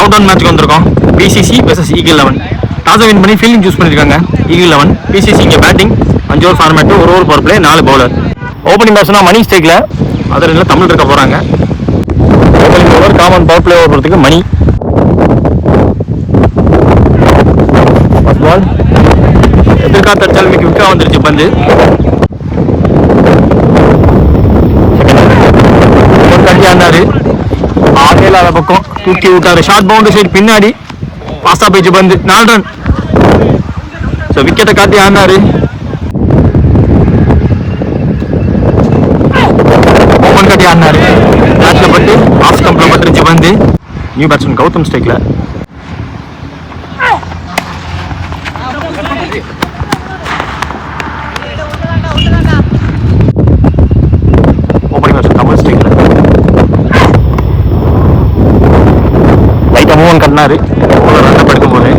Down down மேட்ச்க்கு வந்திருக்கோம். BCC versus eagle 11. டாஸை வின் பண்ணி ஃபீல்டிங் சூஸ் பண்ணியிருக்காங்க ஈகிள் 11. பிசிசி இங்கே batting 5 over format, 1 over power play, 4 bowler. Opening பேட்ஸ்னா மணி ஸ்டேக்கில், அதில் தமிழ் இருக்க போகிறாங்க. Opening over common power play over போகிறதுக்கு மணி. ஃபர்ஸ்ட் பால் எதிர்காத்த அடிச்சாலுமே விக்கா வந்துருச்சு பந்து. ஆடினாரு ஆகேலாத பக்கம் தூக்கி விட்டாரு. ஷார்ட் பவுண்டரி சைடு பின்னாடி பாஸ்டா போயிடுச்சு பந்து. 4 ரன். ஸோ விக்கெட்டை காட்டி ஆடினாரு. ஓபன் காட்டி ஆடினாரு. பேட்ல பட்டு ஆஃப் ஸ்டம்ப்ல பட்டுருச்சு பந்து. நியூ பேட்ஸ்மேன் கௌதம் ஸ்ட்ரைக்ல. ஓபனிங் பேட்ஸ்மேன் தமிழ் ஸ்ட்ரைக்ல. லைட்டா மூவ் கட்டினாரு. ரன் படுக்கும் போது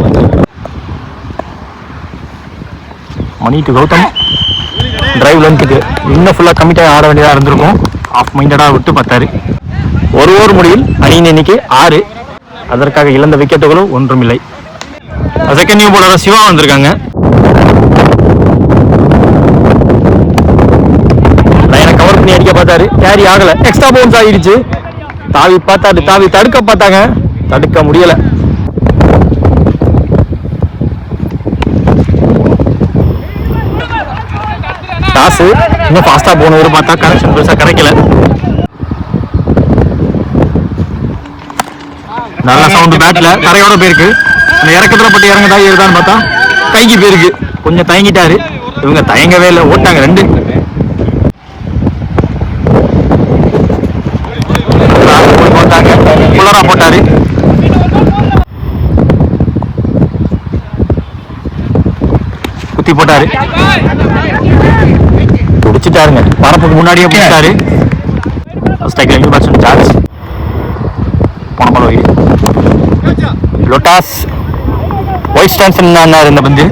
மணி டு கௌதம். டிரைவ் லென்த்துக்கு இன்னும் ஃபுல்லாக கமிட்டாக ஆட வேண்டியதாக இருந்திருக்கும். ஆஃப் மைண்டடாக விட்டு பார்த்தாரு. 1 ஓவர் முடிவில் அணியின் எண்ணிக்கை 6. அதற்காக இழந்த விக்கெட்டுகளும் ஒன்றும் இல்லை. செகண்ட் நியூ பவுலராக சிவா வந்திருக்காங்க. லைனை கவர் பண்ணி அடிக்க பார்த்தாரு. கேரி ஆகலை. எக்ஸ்ட்ரா பவுன்ஸ் ஆகிடுச்சு. தாவி பார்த்தாரு. தாவி தடுக்க பார்த்தாங்க. தடுக்க முடியலை. டாஸு இன்னும் ஃபாஸ்ட்டாக போனவர் பார்த்தா கனெக்ஷன் பெருசாக கிடைக்கல. நல்ல சவுண்டு பேட்டில் தரையோட போயிருக்கு. அந்த இறக்கத்தில் பட்டு இறங்கதா ஏறுதான்னு பார்த்தா கைக்கு போயிருக்கு. கொஞ்சம் தயங்கிட்டாரு. இவங்க தயங்கவே இல்லை. ஓட்டாங்க 2. போட்டாங்க. புல்லரா போட்டாரு. குத்தி போட்டாரு. பிடிச்சிட்டாருங்க. பரப்புக்கு முன்னாடியே பிடிச்சிட்டாரு. சார்ஜ் போன பால் வைடு. லொட்டாஸ் ஒயிட் ஸ்டான்சன் ஆனார். இந்த பந்து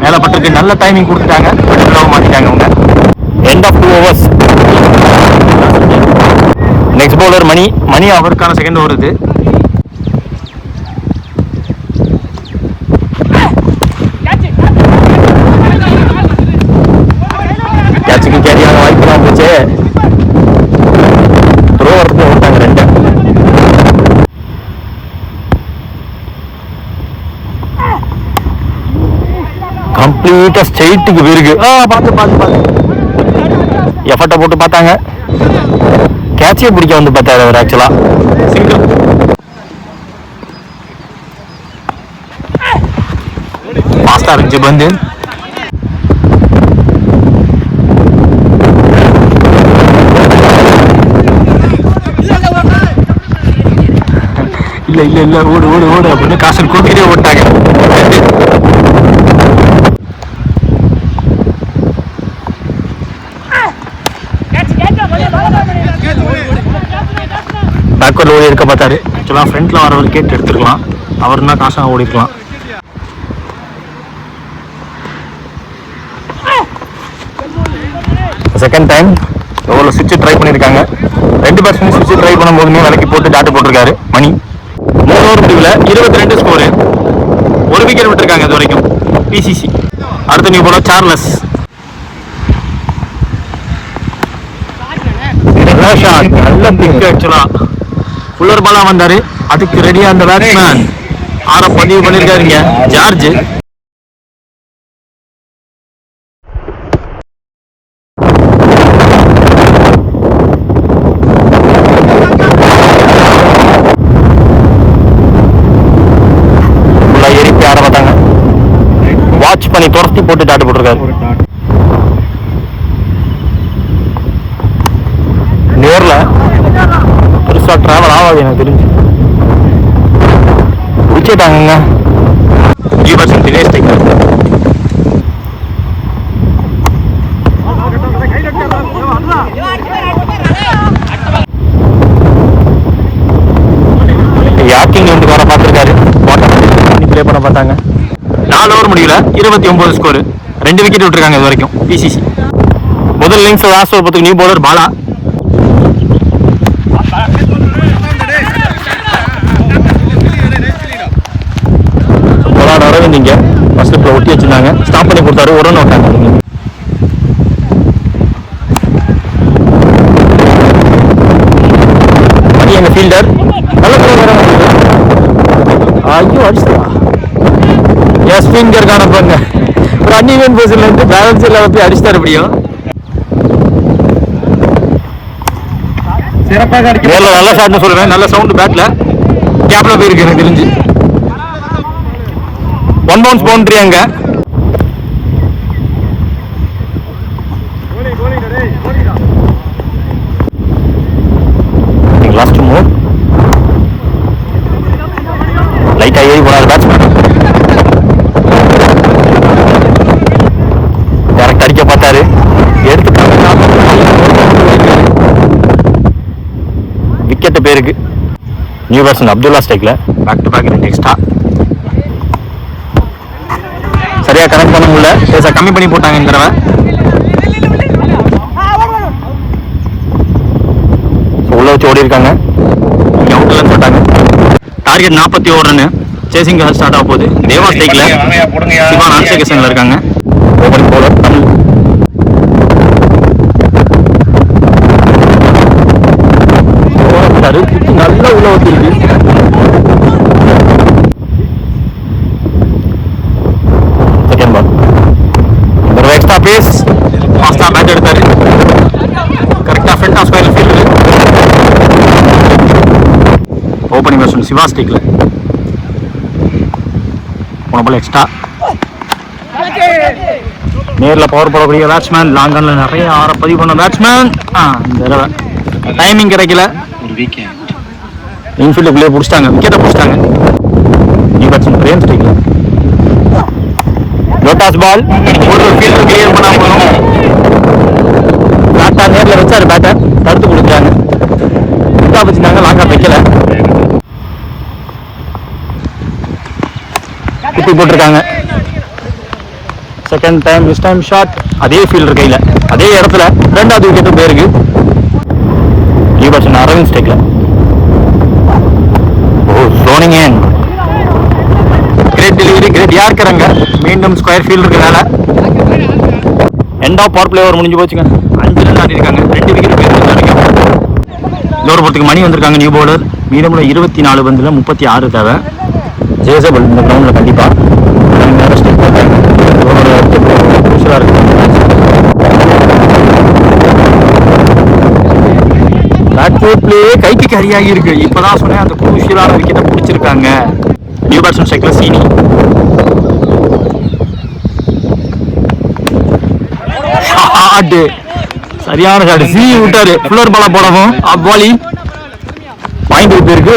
மேலே பட்டிருக்கு. நல்ல டைமிங் கொடுத்துட்டாங்க. மாட்டிட்டாங்க அவங்க. End of 2 overs. Next bowler Mani. Mani அவருக்கான செகண்ட் ஓவர் இது. கேட்சுக்கு கேரியான வாய்ப்பு தான் போச்சு. த்ரோ வரது ஓட்டாங்க 2. கம்ப்ளீட்டா ஸ்ட்ரெயிட்டுக்கு போயிருக்கு. பார்த்து எஃபர்ட்டை போட்டு பார்த்தாங்க. கேட்சே பிடிக்க வந்து பார்த்தாரு அவர். ஆக்சுவலா சிங்கிள். ஃபாஸ்டா இருந்துச்சு பந்து. இல்ல ஓடு ஓடு ஓடு அப்படின்னு காசல் கூட்டிகிட்டே ஓட்டாங்க. பேக்வர்ட் ஓடி இருக்க பார்த்தாரு. ஆக்சுவலாக ஃப்ரண்ட்ல வரவர் கேட்டு எடுத்துருக்கலாம். அவர்னா காசாக ஓடிக்கலாம். செகண்ட் டைம் எவ்வளோ சுவிட்சு ட்ரை பண்ணியிருக்காங்க. 2 பேட்ஸ்மேன் சுவிட்சு ட்ரை பண்ணும்போதுமே விலைக்கு போட்டு டாட்டு போட்டிருக்காரு மணி. 3 ஓவர் முடிவில் 22 ஸ்கோரு. 1 விக்கெட் விட்டுருக்காங்க இது வரைக்கும் பிசிசி. அடுத்த நியூ பவுலர் சார்லஸ். நல்ல பிக். ஆக்சுவலா ஃபுல்லர் பாலா வந்தாரு. அதுக்கு ரெடியா அந்த பேட்ஸ்மேன் 6 பதிவு பண்ணிருக்காருங்க ஜார்ஜ். ஏறி ஆட பார்த்தாங்க. வாட்ச் பண்ணி துரத்தி போட்டு டாட்டு போட்டிருக்காரு. நேர்ல பெருசா டிராவல் ஆகாது எனக்கு தெரிஞ்சு. பிடிச்சிட்டாங்க. தினேஷ் டேக்கர். யாக்கிங் வந்து வர பார்த்துருக்காரு. ப்ளே பண்ண பார்த்தாங்க. 4 ஓவர் முடியல 29 ஸ்கோரு. 2 விக்கெட் விட்டுருக்காங்க இது வரைக்கும் பிசிசி. முதல் இன்னிங்ஸ் லாஸ்ட் ஓவர் பார்த்துக்கு நியூ பவுலர் பாலா. பண்ணி கொடுத்தாரு. ஒரு ரன் விட்டாங்க. எங்க ஃபீல்டர் ஐயோ அடிச்சா எஸ் ஃபிங்கர் காணப்பாங்க. ஒரு அன்இவன் பொசிஷன்ல இருந்து பேலன்ஸ் எல்லாம் போய் அடிச்சிட்டாரு. எப்படியும் சிறப்பாக நேரில் நல்ல ஷாட்னு சொல்லுவேன். நல்ல சவுண்ட் பேட்ல கேப்ல போயிருக்கு எனக்கு தெரிஞ்சு. 1 பவுன்ஸ் பவுண்டரி அங்க. லாஸ்ட் மூவ் லைட்டா ஏறி போனார் பேட்ஸ்மேன். டேரக்ட் அடிக்க பார்த்தாரு. எடுத்துட்டாங்க. விக்கெட் பேருக்கு. நியூ பேட்ஸ்மேன் அப்துல்லா ஸ்ட்ரைக்ல. Back to back 2 extra. சரியா கனெக்ட் பண்ண முடியல. பேச கம்மி பண்ணி போட்டாங்க இந்த தடவை. உள்ள வச்சு ஓடி இருக்காங்க. அவுட்லன்னு போட்டாங்க. Target 41 run. சேசிங் ஸ்டார்ட் ஆக போகுது. தேவா ஸ்ட்ரைக்ல. சிவா நான் செகஷன்ல இருக்காங்க. ஓபனிங் பவுலர் நல்ல உள்ள வச்சிருக்கு. செகண்ட் பால் ஒரு எக்ஸ்ட்ரா பேஸ். ஃபாஸ்டா பேட் எடுத்தாரு. கரெக்டா front of square field. Opening batsman Shiva ஸ்ட்ரைக்ல. போன பால் எக்ஸ்ட்ரா. நேரில் பவர் போடக்கூடிய பேட்ஸ்மேன். லாங் ஆன்ல நிறைய பதிவு பண்ண பேட்ஸ்மேன். இந்த தடவை டைமிங் கிடைக்கல. இன்ஃபீல்டுக்குள்ளே பிடிச்சிட்டாங்க. விக்கெட்டை பிடிச்சிட்டாங்க. நியூ பேட்ஸ்மேன் பிரேம் ஸ்ட்ரைக்ல. லோட்டாஸ் பால். ஒரு ஃபீல்டு கிளியர் பண்ணா போதும். பேட்டா நேரில் வச்சாரு. பேட்டை தடுத்து கொடுத்தாங்க. லாங்கா வச்சுட்டாங்க. லாங்கா வைக்கல. குட்டி போட்டிருக்காங்க. Second time miss time shot. அதே ஃபீல்டர் கையில் அதே இடத்துல 2வது விக்கெட்டும் போயிருக்கு. நியூ பேட்ஸ்மேன் அரவிந்த் ஸ்ட்ரைக்ல. ரோனிங் ஏன் கிரேட் டெலிவரி. கிரேட் யாருக்குறாங்க. மீண்டும் ஸ்கொயர் ஃபீல்டு மேல. End of power play over முடிஞ்சு போச்சுங்க. 5 ரன் ஆடி இருக்காங்க. 2 விக்கெட் போயிருக்காங்க. இன்னொரு போறதுக்கு மணி வந்திருக்காங்க. New bowler. மீதமுள்ள 24 பந்துல 36 தேவை. ஜேசபிள் இந்த கிரவுண்ட்ல கண்டிப்பா கைக்கு கரியாகி இருக்கு. இப்பதான் சொன்னேன் அந்த குரூஷியலான விக்கெட்டை பிடிச்சிருக்காங்க. நியூ பேட்ஸ்மேன் ஸ்ட்ரைக்ல சீனி. சரியான ஷாட். சீனி விட்டாரு. ஃபுல்லர் பாலா போடவும் அப்பாலி பாயிண்ட் போயிருக்கு.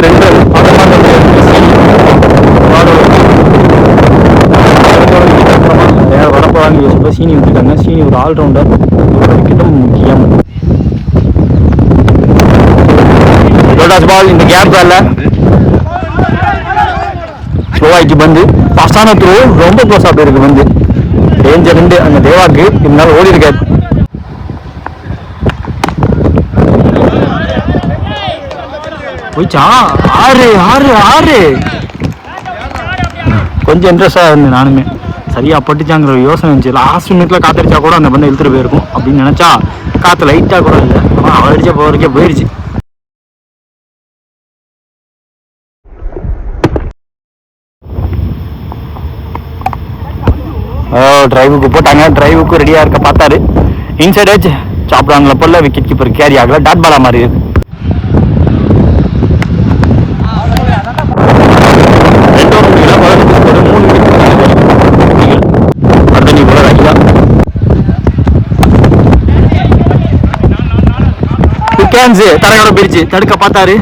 2 வரப்போறாங்க யோசிப்பா. சீனி விட்டுருக்காங்க. சீனி ஒரு ஆல்ரவுண்டர். விக்கெட்டும் முக்கியம். லோட்டாஸ் பால் இந்த கேப் பால்ல ஸ்லோவாக்கி பந்து. ஃபாஸ்டான த்ரோ. ரொம்ப க்ளோஸா போயிருக்கு பந்து. டேஞ்சர் 2 அந்த தேவாக்கு. இருந்தாலும் ஓடி இருக்காரு. போயிச்சா 6 கொஞ்சம் இன்ட்ரெஸ்டா இருந்தேன் நானுமே. சரியா பட்டுச்சாங்கிற யோசனை இருந்துச்சு. லாஸ்ட் மினிட்ல காத்தடிச்சா கூட அந்த பந்து இழுத்துட்டு போயிருக்கும் அப்படின்னு நினைச்சா காத்து லைட்டா கூட இல்லை. ஆனால் அவர் அடிச்ச போறதுக்கே போயிடுச்சு. டிரைவுக்கு போட்டாங்க. டிரைவுக்கு ரெடியா இருக்க பார்த்தாரு. இன்சைட் ஏஜ் சாப்பிடாங்கள போல. விக்கெட் கீப்பர் கேரி ஆகல. டாட் பாலா மாதிரி இருக்கு. 3 விக்கெட் தரையோட பிரிச்சு தடுக்க பார்த்தாரு.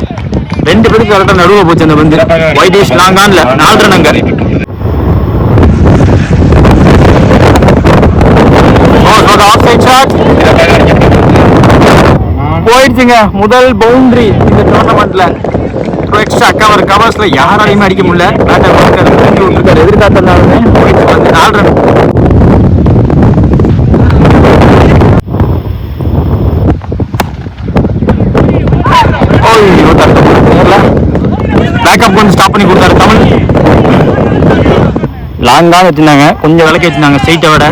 2 பேருக்கு கரெக்டா நடுவ போச்சு அந்த பந்து. வைடிஷ் லாங் ஆன்ல 4 ரன் அங்க. போயிடுச்சுங்க. முதல் பவுண்டரி இந்த டோர்னமெண்ட்ல. எக்ஸ்ட்ரா கவர்ஸ்ல யாராலையுமே அடிக்க முடியல. பேட்டர் எதிர்காத்தாலுமே போயிடுச்சு. 4 ரன். பேக்கப் கொஞ்சம் ஸ்டாப் பண்ணி கொடுத்தாரு தமிழ். லாங்காக வச்சுருந்தாங்க, கொஞ்சம் விளக்கி வச்சுருந்தாங்க. ஸ்ட்ரெயிட்டை விட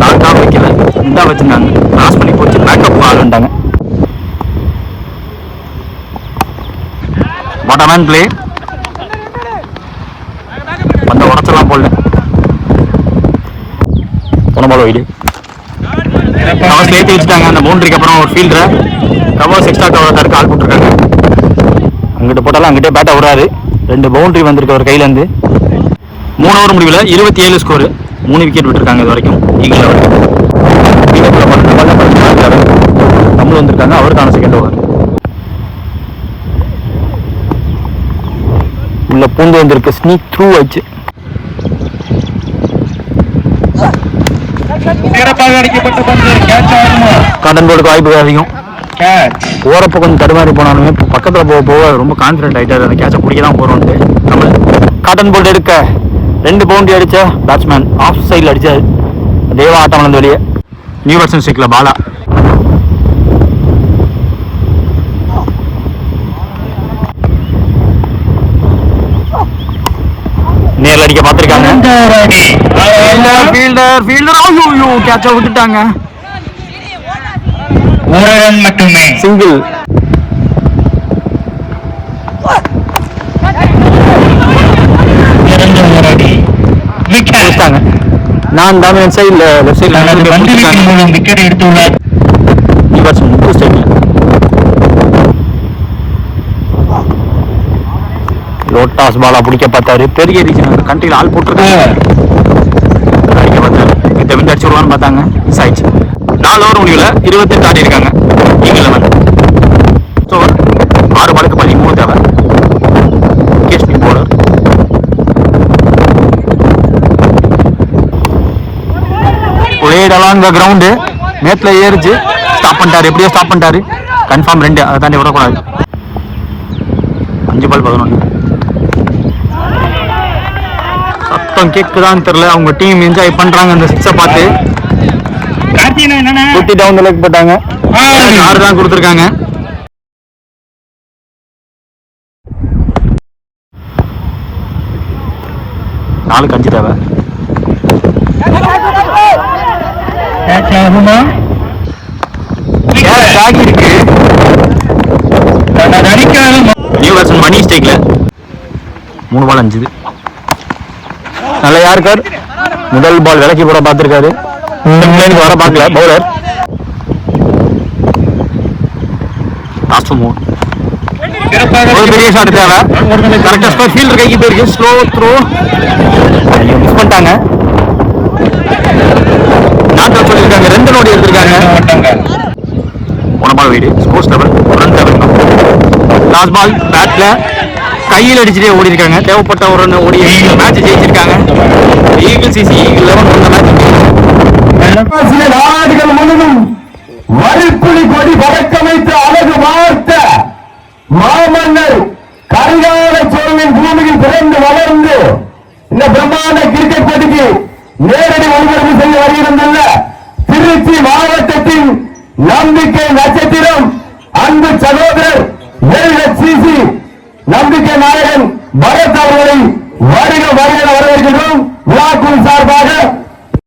லாங்காக வைக்கல, இதாக வச்சுருந்தாங்க. கிராஸ் பண்ணி போச்சு, பேக்கப் ஆளுன்ட்டாங்க. பாட்டமேன் பிளே வந்த உடச்செல்லாம் போடல. போன பால் வைடு கவர்ஸ் ஏற்றி வச்சுட்டாங்க. அந்த பவுண்டரிக்கு அப்புறம் ஒரு ஃபீல்டரை கவர்ஸ் எக்ஸ்ட்ரா கவர் தடுக்க ஆள் போட்டிருக்காங்க. அங்கிட்ட போட்டாலும் அங்கிட்டே பேட்டை விடாது. 2 பவுண்டரி வந்திருக்கு அவர் கையிலேருந்து. 3 ஓவர் முடிவில் 27 ஸ்கோரு. 3 விக்கெட் விட்டுருக்காங்க இது வரைக்கும். ஈகிள் வரைக்கும் தமிழ் வந்திருக்காங்க, அவருக்கான செகண்ட் ஓவர். உள்ள பூந்து வந்திருக்கு, ஸ்னீக் த்ரூ ஆச்சு. காட்டன் போர்டுக்கு வாய்ப்பு அதிகம். போறப்ப கொஞ்சம் தடுமாறி போனாலுமே பக்கத்துல போக போக ரொம்ப கான்ஃபிடென்ட் ஆயிட்டாரு. அந்த கேட்சை பிடிக்க தான் போறோம்ட்டு நம்ம காட்டன் போர்டு எடுக்க 2 பவுண்டரி அடிச்ச பேட்ஸ்மேன் ஆஃப் சைடில் அடிச்சாரு. தேவா ஆட்டம் வளர்ந்து வெளியே. நியூ வெர்சன் ஸ்டிக்ல பாலா நேரில் அடிக்க பார்த்துருக்காங்க. கேட்சை விட்டுட்டாங்க. மட்டுமே சிங்கிள். நான் டாமினன்ட் சைடில் லெஃப்ட் சைடில் விக்கெட் எடுத்துள்ளார். லோட்டாஸ் பாலா பிடிக்க பார்த்தாரு. பெரிய ரீஜன் கண்ட்ரியில் ஆள் போட்டுருக்காங்க. அடிக்க பார்த்தாரு, இந்த விண்டு அடிச்சு விடுவான்னு பார்த்தாங்க. மிஸ் ஆயிடுச்சு. 4 ஓவர் முடிவில் 28 ஆடி இருக்காங்க. ஈகிள் 11 ஓவர் 6 பாலுக்கு 13 தேவை. கேஷ்மி போலர் அலாங் த கிரவுண்டு. மேட்ல ஏறிச்சு, ஸ்டாப் பண்ணிட்டாரு. எப்படியோ ஸ்டாப் பண்ணிட்டாரு. கன்ஃபார்ம் 2, அதை தாண்டி விடக்கூடாது. 5 பால் 11. சத்தம் கேக்குதான்னு தெரியல. அவங்க டீம் என்ஜாய் பண்றாங்க அந்த 6 பார்த்து. 50 டவுன் லெக் போட்டாங்க. 6 தான் கொடுத்துருக்காங்க. நாலுக்கு 5 தேவை. நியூ வெர்சன் மணி ஸ்டேக்ல 3 பால் 5. நல்ல யாருக்கார் முதல் பால் விலக்கி போட பார்த்துருக்காரு. வர பார்க்கல பவுலர். ஒரு பெரிய ஷாட் தேவை. கரெக்டா ஸ்கோர். ஃபீல்டர் கைக்கு போயிருக்கு. ஸ்லோ த்ரோ மிஸ் பண்ணிட்டாங்க. நாட்டை சொல்லியிருக்காங்க. 2 நோடி எடுத்திருக்காங்க. போன ball wide. Scores level run level. Last ball பேட்ல கையில் அடிச்சுட்டே ஓடி இருக்காங்க. தேவைப்பட்ட ஒரு ரன் ஓடி மேட்ச் ஜெயிச்சிருக்காங்க. ஈகிள் சிசி ஈகிள் 11 நாடுகள் முழுவதும் வரிப்புலி கொடி பறக்கமைத்து அழகு வார்த்த மாமன்னர் கரிகால சோழனின் பூமியில் பிறந்து வளர்ந்து இந்த பிரம்மாண்ட கிரிக்கெட் போட்டிக்கு நேரடி ஒளிபரப்பு செய்ய வருகின்றன. திருச்சி மாவட்டத்தின் நம்பிக்கை நட்சத்திரம் அன்பு சகோதரர் LHCC நம்பிக்கை நாயகன் பரத் அவர்களை வருக வருக வரவேற்கிறோம். விழாக்குழு சார்பாக